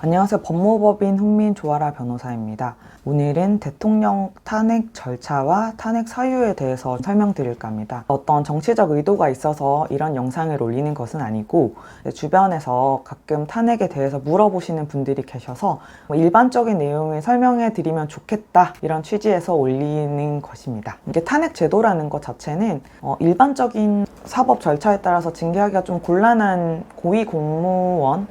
안녕하세요. 법무법인 훈민조아라 변호사입니다. 오늘은 대통령 탄핵 절차와 탄핵 사유에 대해서 설명드릴까 합니다. 어떤 정치적 의도가 있어서 이런 영상을 올리는 것은 아니고 주변에서 가끔 탄핵에 대해서 물어보시는 분들이 계셔서 일반적인 내용을 설명해 드리면 좋겠다 이런 취지에서 올리는 것입니다. 이게 탄핵 제도라는 것 자체는 일반적인 사법 절차에 따라서 징계하기가 좀 곤란한 고위 공무원에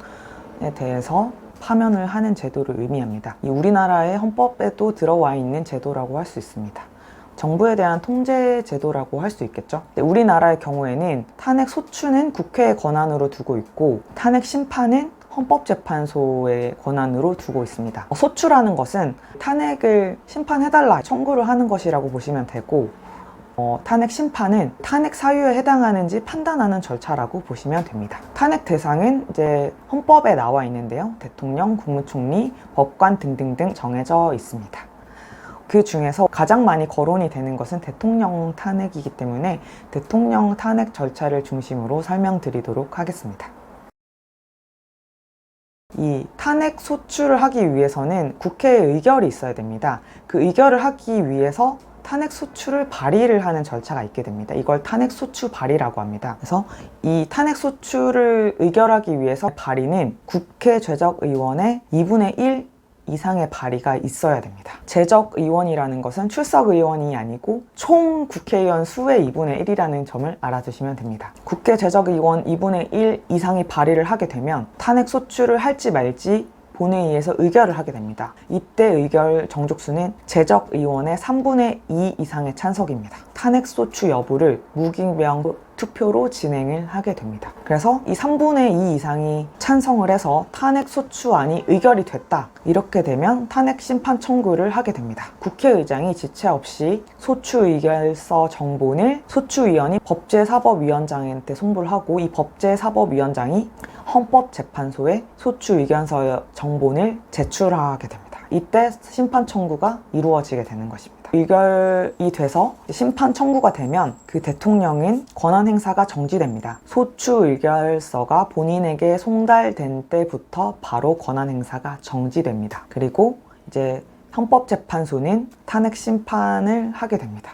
대해서 파면을 하는 제도를 의미합니다. 우리나라의 헌법에도 들어와 있는 제도라고 할 수 있습니다. 정부에 대한 통제 제도라고 할 수 있겠죠. 우리나라의 경우에는 탄핵 소추는 국회의 권한으로 두고 있고 탄핵 심판은 헌법재판소의 권한으로 두고 있습니다. 소추라는 것은 탄핵을 심판해달라 청구를 하는 것이라고 보시면 되고 탄핵 심판은 탄핵 사유에 해당하는지 판단하는 절차라고 보시면 됩니다. 탄핵 대상은 이제 헌법에 나와 있는데요. 대통령, 국무총리, 법관 등등등 정해져 있습니다. 그 중에서 가장 많이 거론이 되는 것은 대통령 탄핵이기 때문에 대통령 탄핵 절차를 중심으로 설명드리도록 하겠습니다. 이 탄핵 소추를 하기 위해서는 국회의 의결이 있어야 됩니다. 그 의결을 하기 위해서 탄핵 소추를 발의를 하는 절차가 있게 됩니다. 이걸 탄핵 소추 발의라고 합니다. 그래서 이 탄핵 소추를 의결하기 위해서 발의는 국회 제적의원의 2분의 1 이상의 발의가 있어야 됩니다. 제적의원이라는 것은 출석의원이 아니고 총 국회의원 수의 2분의 1이라는 점을 알아두시면 됩니다. 국회 제적의원 2분의 1 이상이 발의를 하게 되면 탄핵 소추를 할지 말지 본회의에서 의결을 하게 됩니다. 이때 의결 정족수는 제적의원의 3분의 2 이상의 찬석입니다. 탄핵 소추 여부를 무기명 투표로 진행을 하게 됩니다. 그래서 이 3분의 2 이상이 찬성을 해서 탄핵 소추안이 의결이 됐다. 이렇게 되면 탄핵 심판 청구를 하게 됩니다. 국회의장이 지체 없이 소추 의결서 정본을 소추위원이 법제사법위원장한테 송부를 하고 이 법제사법위원장이 헌법재판소에 소추 의견서 정본을 제출하게 됩니다. 이때 심판 청구가 이루어지게 되는 것입니다. 의결이 돼서 심판 청구가 되면 그 대통령은 권한 행사가 정지됩니다. 소추 의결서가 본인에게 송달된 때부터 바로 권한 행사가 정지됩니다. 그리고 이제 헌법재판소는 탄핵 심판을 하게 됩니다.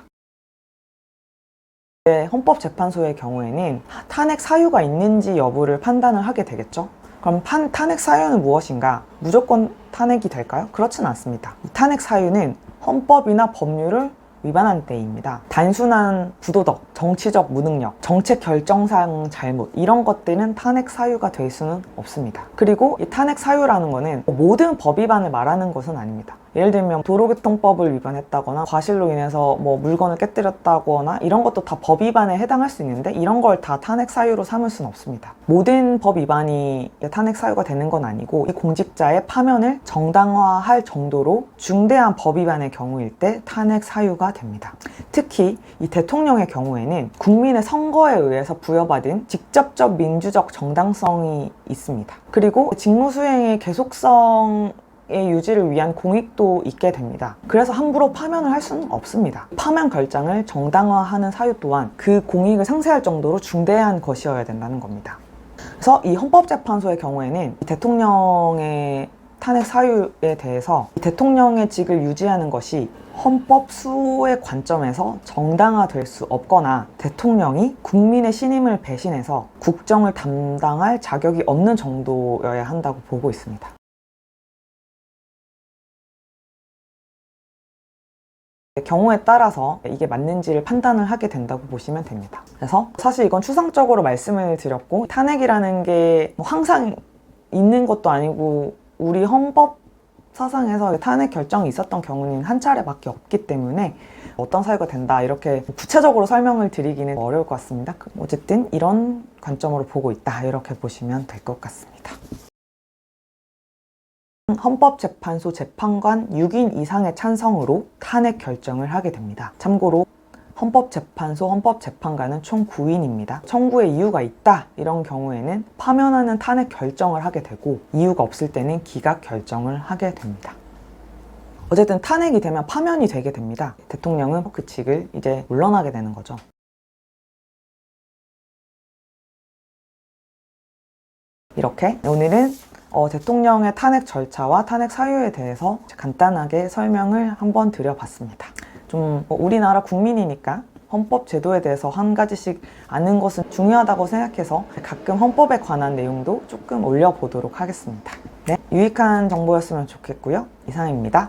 헌법재판소의 경우에는 탄핵 사유가 있는지 여부를 판단을 하게 되겠죠. 그럼 탄핵 사유는 무엇인가? 무조건 탄핵이 될까요? 그렇진 않습니다. 이 탄핵 사유는 헌법이나 법률을 위반한 때입니다. 단순한 부도덕, 정치적 무능력, 정책 결정상 잘못 이런 것들은 탄핵 사유가 될 수는 없습니다. 그리고 이 탄핵 사유라는 거는 모든 법 위반을 말하는 것은 아닙니다. 예를 들면 도로교통법을 위반했다거나 과실로 인해서 물건을 깨뜨렸다거나 이런 것도 다 법 위반에 해당할 수 있는데 이런 걸 다 탄핵 사유로 삼을 수는 없습니다. 모든 법 위반이 탄핵 사유가 되는 건 아니고 이 공직자의 파면을 정당화할 정도로 중대한 법 위반의 경우일 때 탄핵 사유가 됩니다. 특히 이 대통령의 경우에는 국민의 선거에 의해서 부여받은 직접적 민주적 정당성이 있습니다. 그리고 직무수행의 계속성 유지를 위한 공익도 있게 됩니다. 그래서 함부로 파면을 할 수는 없습니다. 파면 결정을 정당화하는 사유 또한 그 공익을 상쇄할 정도로 중대한 것이어야 된다는 겁니다. 그래서 이 헌법재판소의 경우에는 대통령의 탄핵 사유에 대해서 대통령의 직을 유지하는 것이 헌법 수호의 관점에서 정당화될 수 없거나 대통령이 국민의 신임을 배신해서 국정을 담당할 자격이 없는 정도여야 한다고 보고 있습니다. 경우에 따라서 이게 맞는지를 판단을 하게 된다고 보시면 됩니다. 그래서 사실 이건 추상적으로 말씀을 드렸고 탄핵이라는 게 항상 있는 것도 아니고 우리 헌법 사상에서 탄핵 결정이 있었던 경우는 한 차례밖에 없기 때문에 어떤 사유가 된다 이렇게 구체적으로 설명을 드리기는 어려울 것 같습니다. 어쨌든 이런 관점으로 보고 있다 이렇게 보시면 될 것 같습니다. 헌법재판소 재판관 6인 이상의 찬성으로 탄핵 결정을 하게 됩니다. 참고로 헌법재판소 헌법재판관은 총 9인입니다. 청구의 이유가 있다 이런 경우에는 파면하는 탄핵 결정을 하게 되고 이유가 없을 때는 기각 결정을 하게 됩니다. 어쨌든 탄핵이 되면 파면이 되게 됩니다. 대통령은 그 직을 이제 물러나게 되는 거죠. 이렇게 오늘은 대통령의 탄핵 절차와 탄핵 사유에 대해서 간단하게 설명을 한번 드려봤습니다. 좀 우리나라 국민이니까 헌법 제도에 대해서 한 가지씩 아는 것은 중요하다고 생각해서 가끔 헌법에 관한 내용도 조금 올려보도록 하겠습니다. 네, 유익한 정보였으면 좋겠고요. 이상입니다.